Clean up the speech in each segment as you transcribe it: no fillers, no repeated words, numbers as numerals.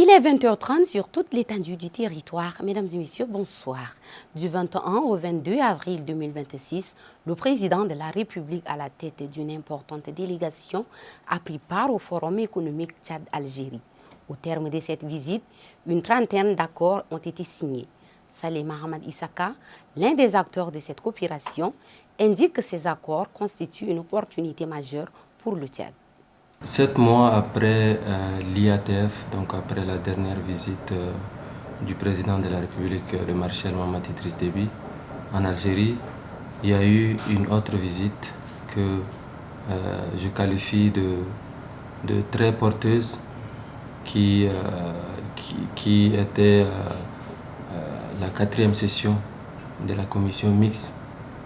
Il est 20h30 sur toute l'étendue du territoire. Mesdames et messieurs, bonsoir. Du 21 au 22 avril 2026, le président de la République à la tête d'une importante délégation a pris part au Forum économique Tchad-Algérie. Au terme de cette visite, une trentaine d'accords ont été signés. Saleh Mohamed Issaka, l'un des acteurs de cette coopération, indique que ces accords constituent une opportunité majeure pour le Tchad. 7 mois après l'IATF, donc après la dernière visite du président de la République, le maréchal Mohamed Idriss Déby, en Algérie, il y a eu une autre visite que je qualifie de très porteuse, qui était la 4e session de la commission mixte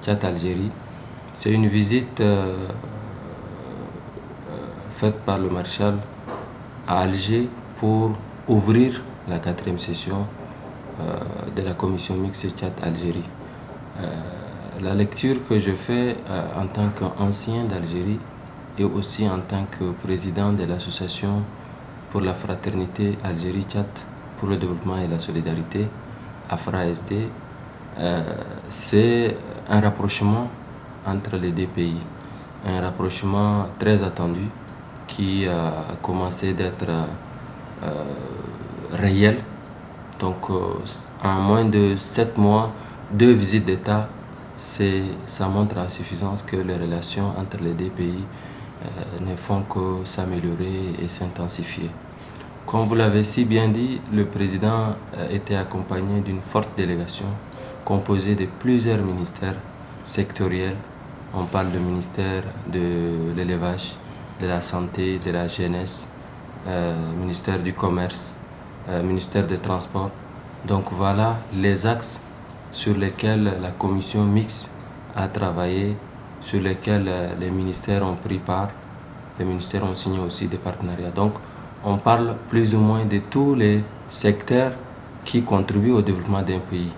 Tchad-Algérie. C'est une visite faite par le maréchal à Alger pour ouvrir la 4e session de la commission mixte Tchad-Algérie. La lecture que je fais en tant qu'ancien d'Algérie et aussi en tant que président de l'association pour la fraternité Algérie-Tchad pour le développement et la solidarité, AFRA-SD, c'est un rapprochement entre les deux pays, un rapprochement très attendu qui a commencé d'être réel. Donc en moins de 7 mois, 2 visites d'État, ça montre à suffisance que les relations entre les deux pays ne font que s'améliorer et s'intensifier. Comme vous l'avez si bien dit, le président était accompagné d'une forte délégation composée de plusieurs ministères sectoriels. On parle du ministère de l'élevage, de la santé, de la jeunesse, ministère du commerce, ministère des transports. Donc voilà les axes sur lesquels la commission mixte a travaillé, sur lesquels les ministères ont pris part. Les ministères ont signé aussi des partenariats. Donc on parle plus ou moins de tous les secteurs qui contribuent au développement d'un pays.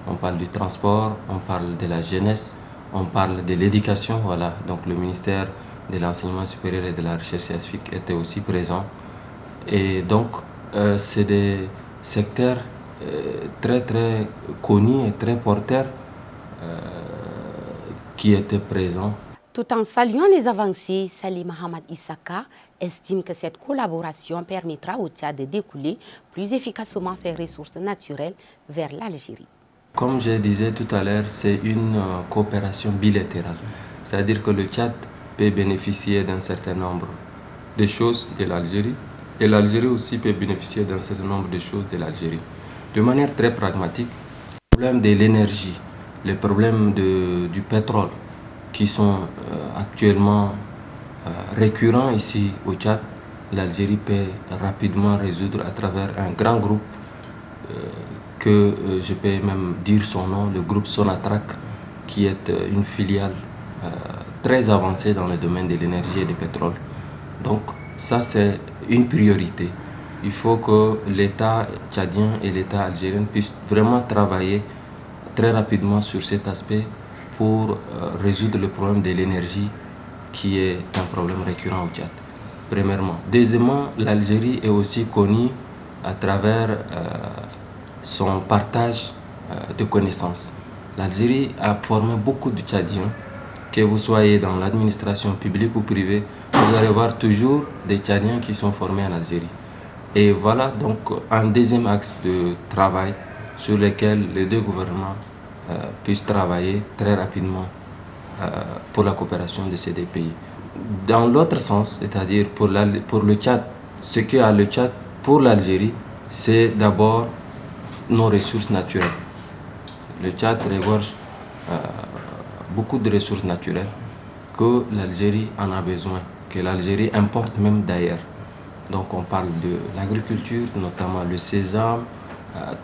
On parle du transport, on parle de la jeunesse, on parle de l'éducation. Voilà. Donc le ministère de l'enseignement supérieur et de la recherche scientifique était aussi présent. Et donc, c'est des secteurs très très connus et très porteurs qui étaient présents. Tout en saluant les avancées, Saleh Mohamed Issaka estime que cette collaboration permettra au Tchad de découler plus efficacement ses ressources naturelles vers l'Algérie. Comme je disais tout à l'heure, c'est une coopération bilatérale. C'est-à-dire que le Tchad peut bénéficier d'un certain nombre de choses de l'Algérie et l'Algérie aussi peut bénéficier d'un certain nombre de choses de l'Algérie. De manière très pragmatique, le problème de l'énergie, les problèmes du pétrole qui sont actuellement récurrents ici au Tchad, l'Algérie peut rapidement résoudre à travers un grand groupe que je peux même dire son nom, le groupe Sonatrach, qui est une filiale très avancée dans le domaine de l'énergie et du pétrole. Donc ça, c'est une priorité. Il faut que l'État tchadien et l'État algérien puissent vraiment travailler très rapidement sur cet aspect pour résoudre le problème de l'énergie qui est un problème récurrent au Tchad, premièrement. Deuxièmement, l'Algérie est aussi connue à travers son partage de connaissances. L'Algérie a formé beaucoup de Tchadiens, que vous soyez dans l'administration publique ou privée, vous allez voir toujours des Tchadiens qui sont formés en Algérie. Et voilà donc un deuxième axe de travail sur lequel les deux gouvernements puissent travailler très rapidement pour la coopération de ces deux pays. Dans l'autre sens, c'est-à-dire pour le Tchad, ce qu'a le Tchad pour l'Algérie, c'est d'abord nos ressources naturelles. Le Tchad regorge beaucoup de ressources naturelles que l'Algérie en a besoin, que l'Algérie importe même d'ailleurs. Donc on parle de l'agriculture, notamment le sésame,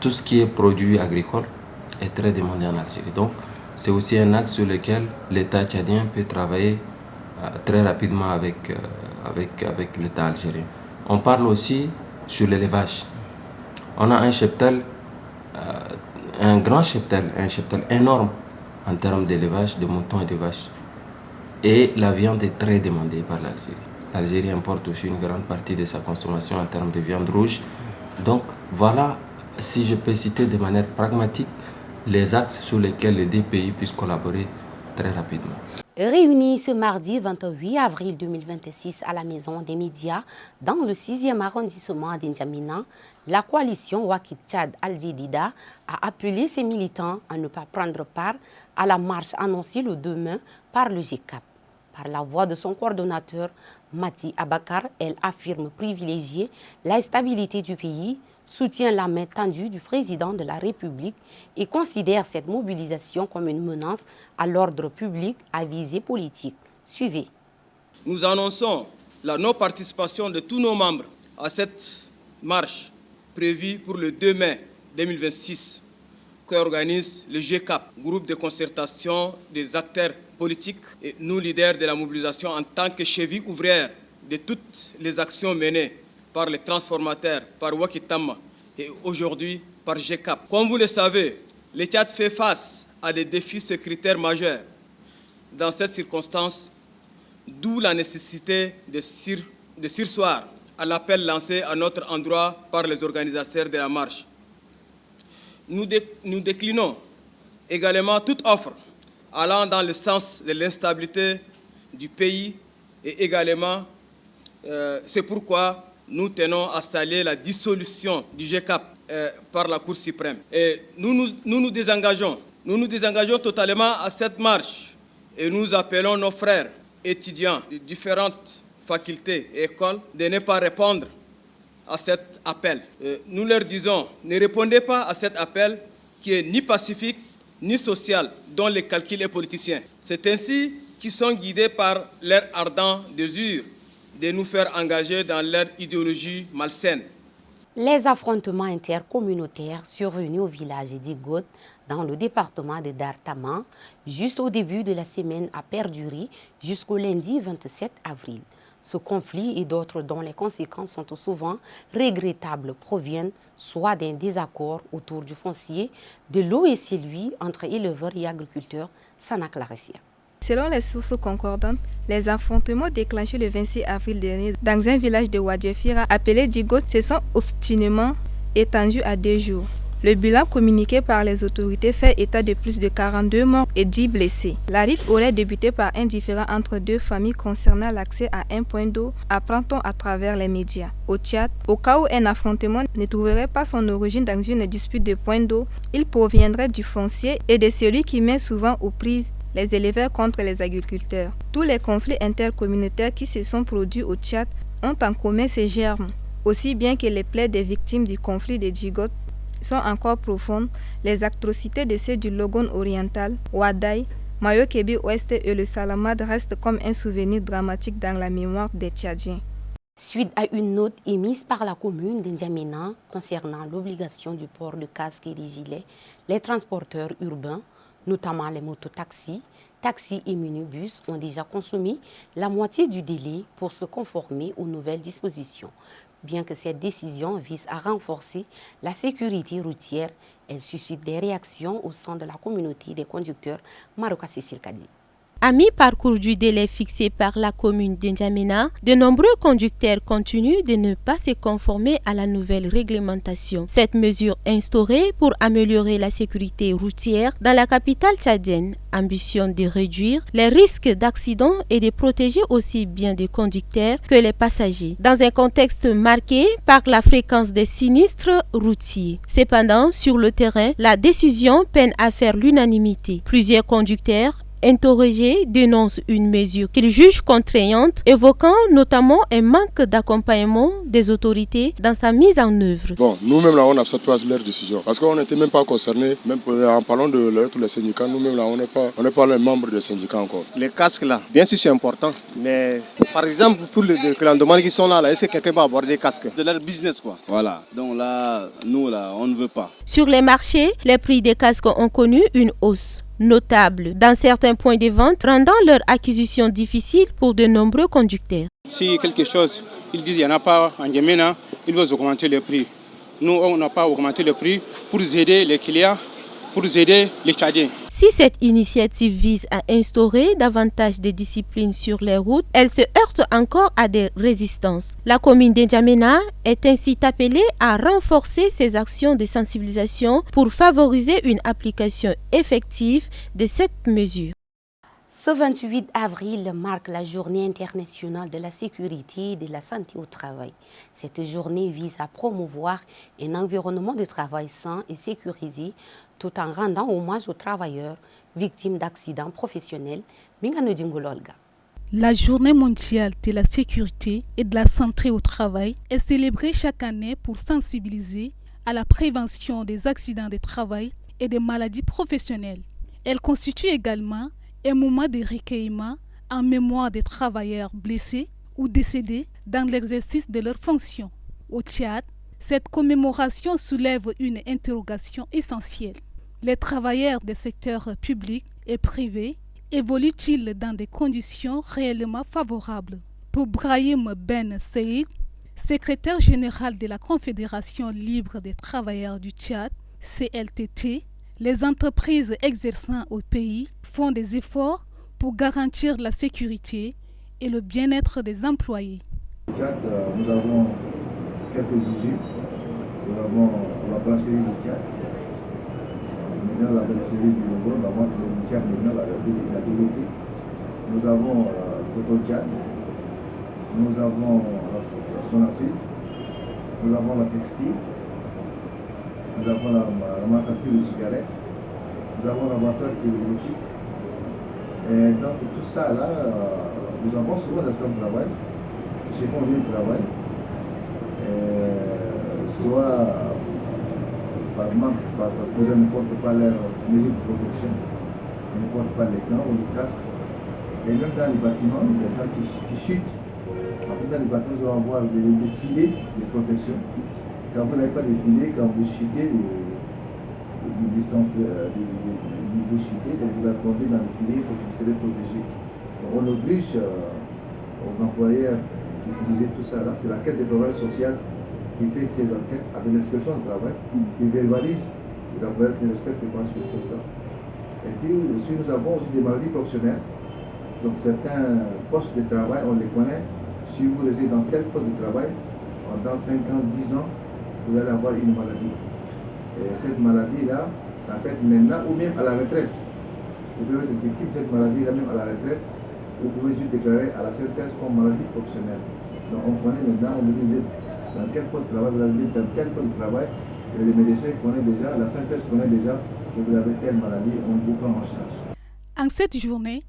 tout ce qui est produit agricole est très demandé en Algérie. Donc c'est aussi un axe sur lequel l'État tchadien peut travailler très rapidement avec l'État algérien. On parle aussi sur l'élevage. On a un cheptel, un grand cheptel, un cheptel énorme en termes d'élevage de moutons et de vaches. Et la viande est très demandée par l'Algérie. L'Algérie importe aussi une grande partie de sa consommation en termes de viande rouge Donc voilà, si je peux citer de manière pragmatique, les axes sur lesquels les deux pays puissent collaborer très rapidement. Réunis ce mardi 28 avril 2026 à la Maison des médias dans le 6e arrondissement d'Indiamina, la coalition Wakil Tchad Al-Jadida a appelé ses militants à ne pas prendre part à la marche annoncée le 2 mai par le GCAP. Par la voix de son coordonnateur Mati Abakar, elle affirme privilégier la stabilité du pays, soutient la main tendue du président de la République et considère cette mobilisation comme une menace à l'ordre public à visée politique. Suivez. Nous annonçons la non-participation de tous nos membres à cette marche prévue pour le 2 mai 2026 qu'organise le GCAP, groupe de concertation des acteurs politiques et nous leaders de la mobilisation en tant que cheville ouvrière de toutes les actions menées par les transformateurs, par Wakitama et aujourd'hui par GCAP. Comme vous le savez, le Tchad fait face à des défis sécuritaires majeurs. Dans cette circonstance, d'où la nécessité de surseoir à l'appel lancé à notre endroit par les organisateurs de la marche. Nous déclinons également toute offre allant dans le sens de l'instabilité du pays et également, c'est pourquoi nous tenons à saluer la dissolution du GCAP par la Cour suprême. Et nous nous désengageons totalement à cette marche et nous appelons nos frères étudiants de différentes facultés et écoles de ne pas répondre à cet appel. Nous leur disons, ne répondez pas à cet appel qui est ni pacifique ni social, dont le calcul est politicien. C'est ainsi qu'ils sont guidés par leur ardent désir de nous faire engager dans leur idéologie malsaine. Les affrontements intercommunautaires survenus au village d'Igot, dans le département de Dartama, juste au début de la semaine, a perduré jusqu'au lundi 27 avril. Ce conflit et d'autres dont les conséquences sont souvent regrettables proviennent soit d'un désaccord autour du foncier, de l'eau et celui entre éleveurs et agriculteurs, Sana Claressia. Selon les sources concordantes, les affrontements déclenchés le 26 avril dernier dans un village de Wadjefira appelé Digot se sont obstinément étendus à 2 jours. Le bilan communiqué par les autorités fait état de plus de 42 morts et 10 blessés. La lutte aurait débuté par un différend entre 2 familles concernant l'accès à un point d'eau, apprend-on à travers les médias. Au Tchad, au cas où un affrontement ne trouverait pas son origine dans une dispute de point d'eau, il proviendrait du foncier et de celui qui met souvent aux prises les éleveurs contre les agriculteurs. Tous les conflits intercommunautaires qui se sont produits au Tchad ont en commun ces germes. Aussi bien que les plaies des victimes du conflit de Digot sont encore profondes, les atrocités de ceux du Logone oriental, Ouadaï, Mayo-Kébi Ouest et le Salamad restent comme un souvenir dramatique dans la mémoire des Tchadiens. Suite à une note émise par la commune d'Indiamina concernant l'obligation du port de casque et de gilet, les transporteurs urbains, notamment les mototaxis, taxis et minibus, ont déjà consommé la moitié du délai pour se conformer aux nouvelles dispositions. Bien que cette décision vise à renforcer la sécurité routière, elle suscite des réactions au sein de la communauté des conducteurs Maroka Cécile Kadi. À mi-parcours du délai fixé par la commune d'Indiamina, de nombreux conducteurs continuent de ne pas se conformer à la nouvelle réglementation. Cette mesure instaurée pour améliorer la sécurité routière dans la capitale tchadienne ambitionne de réduire les risques d'accidents et de protéger aussi bien les conducteurs que les passagers, dans un contexte marqué par la fréquence des sinistres routiers. Cependant, sur le terrain, la décision peine à faire l'unanimité. Plusieurs conducteurs interrogés dénoncent une mesure qu'ils jugent contraignante, évoquant notamment un manque d'accompagnement des autorités dans sa mise en œuvre. Bon, nous-mêmes là, on n'accepte pas leur décision parce qu'on n'était même pas concernés, même en parlant de tous les syndicats, nous-mêmes là, on n'est pas les membres des syndicats encore. Les casques là, bien sûr c'est important, mais par exemple pour les clandemans qui sont là, est-ce que quelqu'un va avoir des casques? De leur business quoi, voilà. Donc là, nous là, on ne veut pas. Sur les marchés, les prix des casques ont connu une hausse notable dans certains points de vente, rendant leur acquisition difficile pour de nombreux conducteurs. Si quelque chose, ils disent qu'il n'y en a pas en Yémen, ils vont augmenter le prix. Nous, on n'a pas augmenté le prix pour aider les clients pour aider les Tchadiens. Si cette initiative vise à instaurer davantage de disciplines sur les routes, elle se heurte encore à des résistances. La commune d'Njamena est ainsi appelée à renforcer ses actions de sensibilisation pour favoriser une application effective de cette mesure. Ce 28 avril marque la journée internationale de la sécurité et de la santé au travail. Cette journée vise à promouvoir un environnement de travail sain et sécurisé tout en rendant hommage aux travailleurs victimes d'accidents professionnels. La journée mondiale de la sécurité et de la santé au travail est célébrée chaque année pour sensibiliser à la prévention des accidents de travail et des maladies professionnelles. Elle constitue également un moment de recueillement en mémoire des travailleurs blessés ou décédés dans l'exercice de leurs fonctions. Au Tchad, cette commémoration soulève une interrogation essentielle. Les travailleurs des secteurs publics et privés évoluent-ils dans des conditions réellement favorables? Pour Brahim Ben Saïd, secrétaire général de la Confédération libre des travailleurs du Tchad, CLTT, les entreprises exerçant au pays font des efforts pour garantir la sécurité et le bien-être des employés. Au Tchad, nous avons quelques usines. Nous avons la brasserie du Tchad. Maintenant, la brasserie du Logo, avant c'est le Tchad, maintenant la DDT. Nous avons Coton Tchad. Nous avons la Sonasuite. Nous avons la textile. Nous avons la manufacture de cigarettes, nous avons la laboratoire théologique. Et donc tout ça là, nous avons souvent des stations de travail, qui font bien le travail, soit par manque, parce que les gens ne portent pas leurs mesures de protection, ils ne portent pas les gants ou les casques. Et même dans les bâtiments, il y a des gens qui chutent. Après dans les bâtiments, nous allons avoir des filets de protection. Quand vous n'avez pas de filet, quand vous chutez, une distance de chuter, donc vous attendez dans le filet pour que vous serez protégé. Donc on oblige aux employeurs d'utiliser tout ça là. C'est la quête de travail social qui fait ces enquêtes avec l'inspection du travail, qui verbalise les employeurs qui respectent pas ces choses-là. Et puis aussi, nous avons aussi des maladies professionnelles. Donc certains postes de travail, on les connaît. Si vous restez dans tel poste de travail, pendant 5 ans, 10 ans, vous allez avoir une maladie. Et cette maladie-là, ça peut être maintenant ou même à la retraite. Vous pouvez être victime de cette maladie-là même à la retraite. Vous pouvez juste déclarer à la CNPS comme maladie professionnelle. Donc on connaît maintenant, on vous dit dans quel poste de travail, vous allez dans quel poste de travail. Et les médecins connaissent déjà, la CNPS connaît déjà que vous avez telle maladie, on vous prend en charge. En cette journée,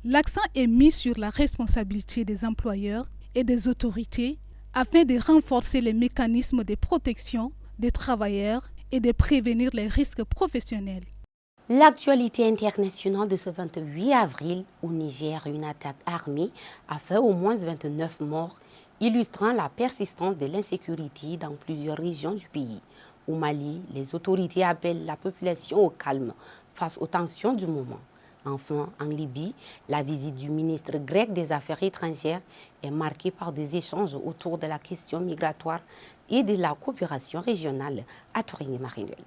l'accent est mis sur la responsabilité des employeurs et des autorités afin de renforcer les mécanismes de protection des travailleurs et de prévenir les risques professionnels. L'actualité internationale de ce 28 avril au Niger, une attaque armée a fait au moins 29 morts, illustrant la persistance de l'insécurité dans plusieurs régions du pays. Au Mali, les autorités appellent la population au calme face aux tensions du moment. Enfin, en Libye, la visite du ministre grec des Affaires étrangères est marquée par des échanges autour de la question migratoire et de la coopération régionale à Touring-Marinuel.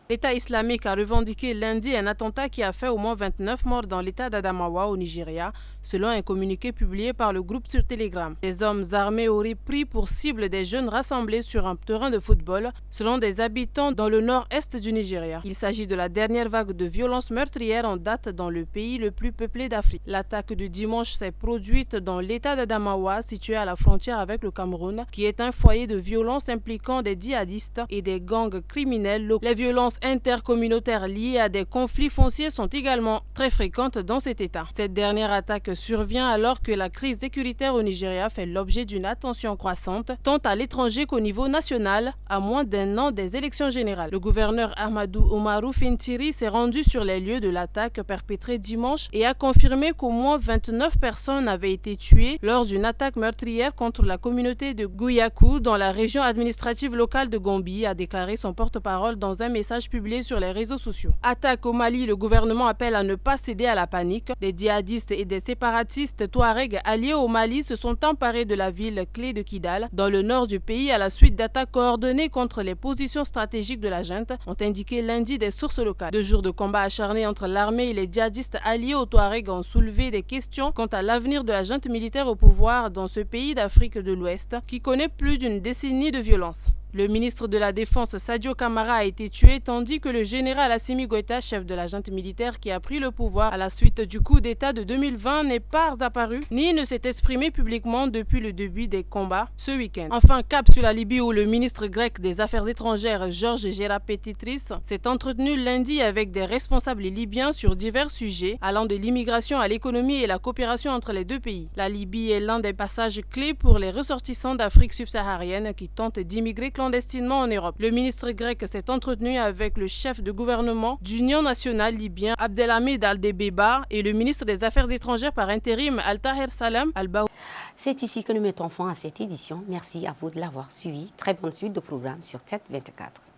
L'État islamique a revendiqué lundi un attentat qui a fait au moins 29 morts dans l'État d'Adamawa au Nigeria, selon un communiqué publié par le groupe sur Telegram. Les hommes armés auraient pris pour cible des jeunes rassemblés sur un terrain de football, selon des habitants dans le nord-est du Nigeria. Il s'agit de la dernière vague de violences meurtrières en date dans le pays le plus peuplé d'Afrique. L'attaque du dimanche s'est produite dans l'État d'Adamawa, situé à la frontière avec le Cameroun, qui est un foyer de violence impliquant des djihadistes et des gangs criminels locaux. Les violences intercommunautaires liées à des conflits fonciers sont également très fréquentes dans cet État. Cette dernière attaque survient alors que la crise sécuritaire au Nigeria fait l'objet d'une attention croissante, tant à l'étranger qu'au niveau national, à moins d'un an des élections générales. Le gouverneur Ahmadou Umaru Fintiri s'est rendu sur les lieux de l'attaque perpétrée dimanche et a confirmé qu'au moins 29 personnes avaient été tuées lors d'une attaque meurtrière contre la communauté de Gouyakou dans la région administrative locale de Gombe, a déclaré son porte-parole dans un message images publiées sur les réseaux sociaux. Attaque au Mali, le gouvernement appelle à ne pas céder à la panique. Des djihadistes et des séparatistes touaregs alliés au Mali se sont emparés de la ville clé de Kidal, dans le nord du pays, à la suite d'attaques coordonnées contre les positions stratégiques de la junte, ont indiqué lundi des sources locales. 2 jours de combats acharnés entre l'armée et les djihadistes alliés aux touaregs ont soulevé des questions quant à l'avenir de la junte militaire au pouvoir dans ce pays d'Afrique de l'Ouest qui connaît plus d'une décennie de violence. Le ministre de la Défense Sadio Kamara a été tué tandis que le général Assimi Goïta, chef de la junte militaire qui a pris le pouvoir à la suite du coup d'État de 2020, n'est pas apparu ni ne s'est exprimé publiquement depuis le début des combats ce week-end. Enfin, cap sur la Libye où le ministre grec des Affaires étrangères Georges Gerapetitris s'est entretenu lundi avec des responsables libyens sur divers sujets allant de l'immigration à l'économie et la coopération entre les deux pays. La Libye est l'un des passages clés pour les ressortissants d'Afrique subsaharienne qui tentent d'immigrer clandestinement en Europe. Le ministre grec s'est entretenu avec le chef de gouvernement d'Union nationale libyen Abdelhamid Al-Debeba et le ministre des Affaires étrangères par intérim Al-Tahir Salam Al-Baou. C'est ici que nous mettons fin à cette édition. Merci à vous de l'avoir suivi. Très bonne suite de programme sur TET24.